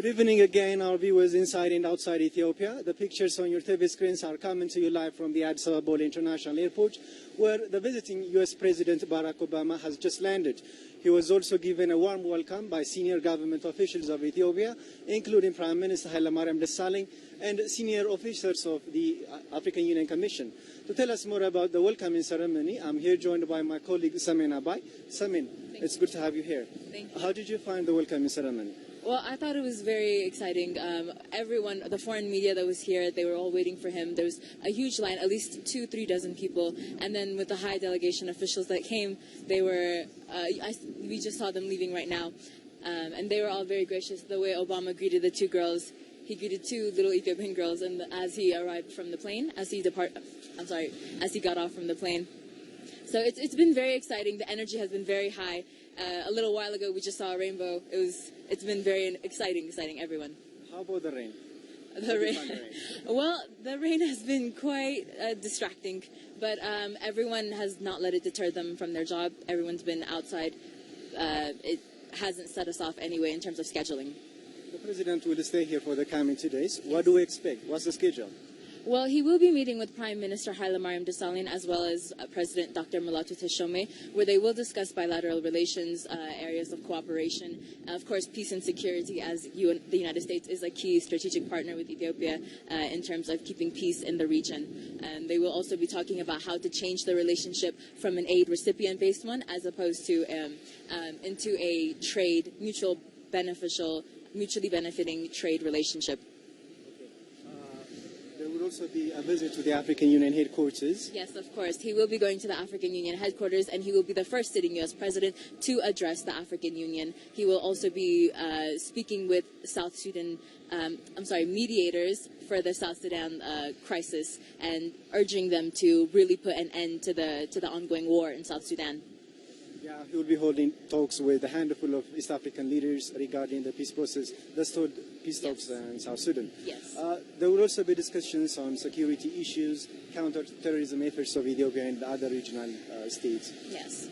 Good evening again, our viewers inside and outside Ethiopia. The pictures on your TV screens are coming to you live from the Addis Ababa International Airport, where the visiting U.S. President Barack Obama has just landed. He was also given a warm welcome by senior government officials of Ethiopia, including Prime Minister Hailemariam Desalegn and senior officers of the African Union Commission. To tell us more about the welcoming ceremony, I'm here joined by my colleague Samin Abai. Samin, it's good to have you here. Thank you. How did you find the welcoming ceremony? Well, I thought it was very exciting. Everyone, the foreign media that was here, they were all waiting for him. There was a huge line, at least 2-3 dozen people. And then with the high delegation officials that came, they were, we just saw them leaving right now. And they were all very gracious. The way Obama greeted the two girls, he greeted two little Ethiopian girls, and as he arrived from the plane, as he got off from the plane. So it's been very exciting. The energy has been very high. A little while ago, we just saw a rainbow. It's been very exciting, everyone. How about the rain? The rain. Well, the rain has been quite distracting, but everyone has not let it deter them from their job. Everyone's been outside. It hasn't set us off anyway in terms of scheduling. The president will stay here for the coming 2 days. What do we expect? What's the schedule? Well, he will be meeting with Prime Minister Hailemariam Desalegn as well as President Dr. Mulatu Teshome, where they will discuss bilateral relations, areas of cooperation, of course, peace and security, as the United States is a key strategic partner with Ethiopia in terms of keeping peace in the region. And they will also be talking about how to change the relationship from an aid recipient-based one as opposed to into a trade, mutually benefiting trade relationship. There will also be a visit to the African Union headquarters. Yes, of course. He will be going to the African Union headquarters, and he will be the first sitting U.S. president to address the African Union. He will also be speaking with South Sudan, mediators for the South Sudan crisis, and urging them to really put an end to the ongoing war in South Sudan. Yeah, he will be holding talks with a handful of East African leaders regarding the peace process, peace talks in South Sudan. Yes. There will also be discussions on security issues, counter-terrorism efforts of Ethiopia and other regional states. Yes.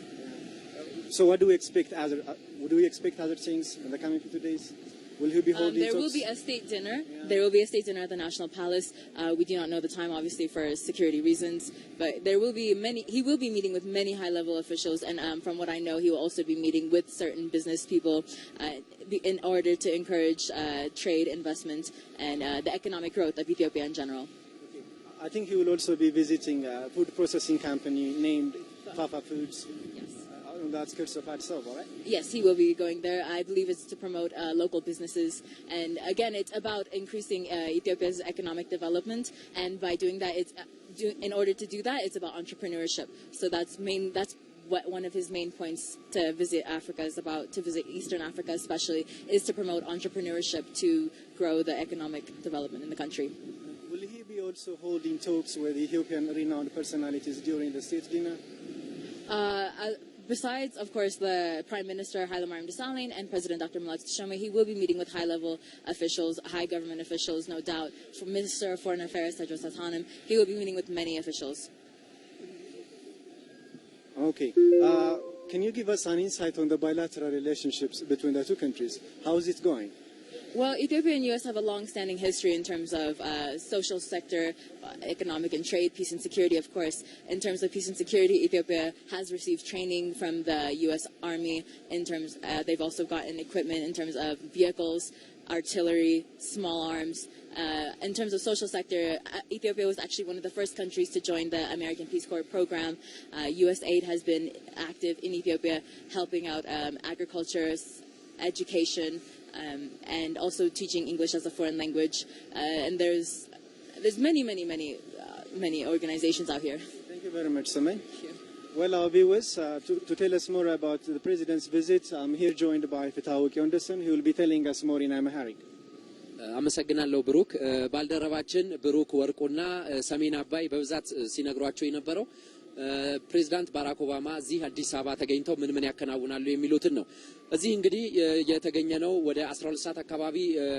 So what do we expect? Do we expect other things in the coming 2 days? Will he be holding There talks? will be a state dinner. Yeah. There will be a state dinner at the National Palace. We do not know the time, obviously, for security reasons. But there will be he will be meeting with many high-level officials. And from what I know, he will also be meeting with certain business people in order to encourage trade, investment, and the economic growth of Ethiopia in general. Okay. I think he will also be visiting a food processing company named Fafa Foods. Yes. On the outskirts of Addis Ababa, right? Yes, he will be going there. I believe it's to promote local businesses. And again, it's about increasing Ethiopia's economic development. And by doing that, in order to do that, it's about entrepreneurship. So that's what one of his main points to visit Africa is about, to visit Eastern Africa especially, is to promote entrepreneurship to grow the economic development in the country. Will he be also holding talks with Ethiopian renowned personalities during the state dinner? Besides, of course, the Prime Minister Hailemariam Desalegn and President Dr. Mulatu Teshome, he will be meeting with high-level officials, high government officials, no doubt. From Minister of Foreign Affairs, Tedros Adhanom, he will be meeting with many officials. Okay. Can you give us an insight on the bilateral relationships between the two countries? How is it going? Well, Ethiopia and U.S. have a long-standing history in terms of social sector, economic and trade, peace and security, of course. In terms of peace and security, Ethiopia has received training from the U.S. Army. They've also gotten equipment in terms of vehicles, artillery, small arms. In terms of social sector, Ethiopia was actually one of the first countries to join the American Peace Corps program. U.S. aid has been active in Ethiopia, helping out agriculture, education, and also teaching English as a foreign language. And there's many organizations out here. Thank you very much, Samin. Thank you. Well, our viewers, to tell us more about the President's visit, I'm here joined by Fetawu Kionderson, who will be telling us more in Amharic. አመሰግናለሁ ብሩክ ባልደረባችን ብሩክ ወርቁና ሰሜን አባይ በብዛት ሲነግሯቸው የነበረው ፕሬዝዳንት ባራክ ኦባማ እዚህ አዲስ አበባ ተገኝተው ምን ያከናውናሉ የሚሉትን ነው። እዚህ እንግዲህ የተገኘነው ወደ 12 ሰዓት አካባቢ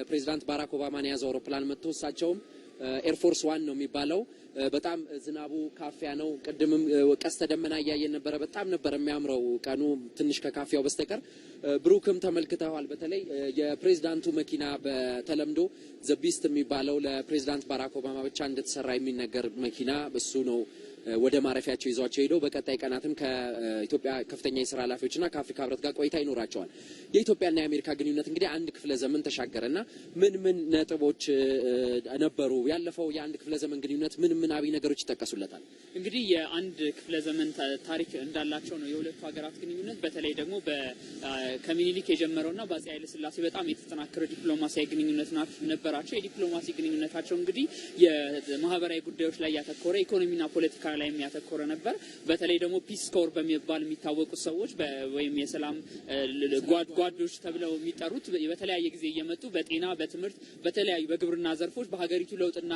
ፕሬዝዳንት ባራክ ኦባማን ያዘው አውሮፕላን መጥቶ እሳቸውም ኤርፎርስ 1 ነው የሚባለው በጣም ዝናቡ ካፊያ ነው ቅድምም ቀስተ ደመና ያያየን ነበር በጣም ነበር የሚያምረው ቀኑ ትንሽ ከካፊያው በስተቀር ብሩክም ተመልክተዋል በተለይ የፕሬዝዳንቱ መኪና በተለምዶ ዘቢስት የሚባለው ለፕሬዝዳንት ባራክ ኦባማ ብቻ እንደተሰራ የሚነገር መኪና እሱ ነው ወደ ማረፊያቸው ይዟቸው ሄደው በቀጣይ ቀናትም ከኢትዮጵያ ከፍተኛ የሥራ ኃላፊዎችና ከአፍሪካ ህብረት ጋር ቆይታ ይኖራቸዋል የኢትዮጵያና የአሜሪካ ግንኙነት እንግዲህ አንድ ክፍለ ዘመን ተሻገረና ምን ነጥቦች ነበሩ ያለፈው የአንድ ክፍለ ዘመን ግንኙነት ምን አብይ ነገሮች ይተከሱለታል እንግዲህ የአንድ ክፍለ ዘመን ታሪክ እንዳላቸው ነው የሁለቱ ሀገራት ግንኙነት በተለይ ደግሞ በከሚኒሊክ የጀመረውና በአፄ ኃይለ ሥላሴ በጣም የተጠናከረ ዲፕሎማሲያዊ ግንኙነት ነበራቸው የዲፕሎማሲ ግንኙነታቸው እንግዲህ የማህበራዊ ጉዳዮች ላይ ያተኮረ ኢኮኖሚና ፖለቲካ ላይ የሚያተኮረ ነበር በተለይ ደግሞ ፒስ ኮር በሚባል የሚታወቁ ሰዎች ወይም የሰላም ጓዶች ተብለው የሚጠሩት በተለያየ ጊዜ እየመጡ በጤና በትምህርት በተለያዩ በግብርና ዘርፎች በሀገሪቱ ለውጥና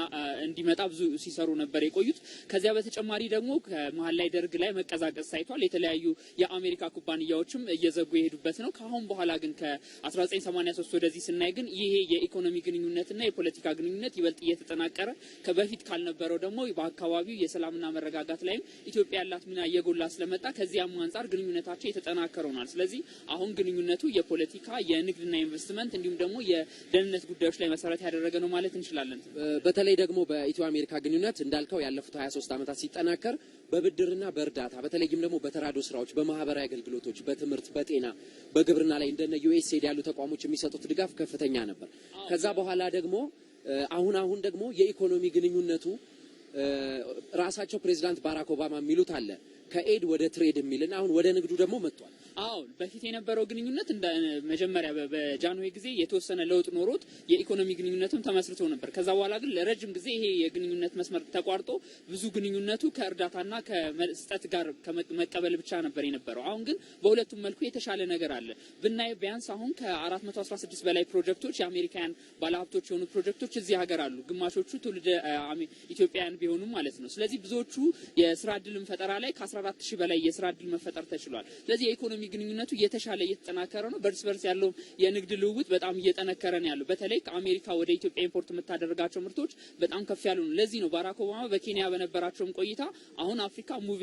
እንዲመጣ ብዙ ሲሰሩ ነበር የቆዩት ከዚያ በተጨማሪ ደግሞ ከመሃል ላይ ደርግ ላይ መቀዛቀዝ ሳይቷል የተለያዩ የአሜሪካ ኩባንያዎችም እየዘጉ የሄዱበት ነው ካሁን በኋላ ግን ከ1983 ወደዚህ ስናይ ግን ይሄ የኢኮኖሚ ግንኙነትና የፖለቲካ ግንኙነት ይበልጥ እየተጠናከረ ከበፊት ካልነበረው ደግሞ በአካባቢው የሰላምና መረጋጋት ላይም ኢትዮጵያ ያላት ሚና እየጎላ ስለመጣ ከዚያም አንፃር ግንኙነታቸው የተጠናከረ ሆኗል ስለዚህ አሁን ግንኙነቱ የፖለቲካ የንግድና ኢንቨስትመንት እንዲሁም ደግሞ የደህንነት ጉዳዮች ላይ መሰረት ያደረገ ነው ማለት እንችላለን በተለይ ደግሞ በኢትዮ አሜሪካ ግንኙነት እንዳልከው ያለፉት 23 ዓመታት ሲጠናከር በብድርና በእርዳታ በተለይም ደግሞ በተራዶ ስራዎች በማህበራዊ አገልግሎቶች በትምህርት በጤና በግብርና ላይ እንደነ ዩኤስኤድ ያሉ ተቋሞች የሚሰጡት ድጋፍ ከፍተኛ ነበር ከዛ በኋላ ደግሞ አሁን ደግሞ የኢኮኖሚ ግንኙነቱ ራሳቸው ፕሬዝዳንት ባራክ ኦባማ የሚሉት አለ ከኤድ ወደ ትሬድ የሚልና አሁን ወደ ንግዱ ደግሞ መጥቷል አዎ በፊት የነበረው ግንኙነት እንደ መጀመሪያ በጃንሆይ ጊዜ የተወሰነ ለውጥ ኖሮት የኢኮኖሚ ግንኙነቱም ተመስርቶ ነበር ከዛ በኋላ ግን ለረጅም ጊዜ ይሄ የግንኙነት መስመር ተቋርጦ ብዙ ግንኙነቱ ከእርዳታና ከመስጠት ጋር ከመቀበል ብቻ ነበር የነበረው አሁን ግን በሁለቱም መልኩ የተሻለ ነገር አለ ብናይ ቢያንስ አሁን ከ416 በላይ ፕሮጀክቶች የአሜሪካን ባለሀብቶች የሆኑ ፕሮጀክቶች እዚህ ሀገር አሉ ግማሾቹ ትውልደ ኢትዮጵያውያን ቢሆኑም ማለት ነው ስለዚህ ብዙዎቹ የስራ ዕድልም ፈጠራ ላይ ከ14000 በላይ የስራ ዕድል መፈጠር ተችሏል ስለዚህ የኢኮኖሚ ግንኙነቱ እየተሻለ እየተጠናከረ ነው በርስ ያለው የንግድ ልውውጥ በጣም እየተጠናከረ ነው ያለው በተለይ ከአሜሪካ ወደ ኢትዮጵያ ኢምፖርት የምታደርጋቸው ምርቶች በጣም ከፍ ያሉ ነው ለዚህ ነው ባራክ ኦባማ በኬንያ በነበራቸው ቆይታ አሁን አፍሪካ ሙቭ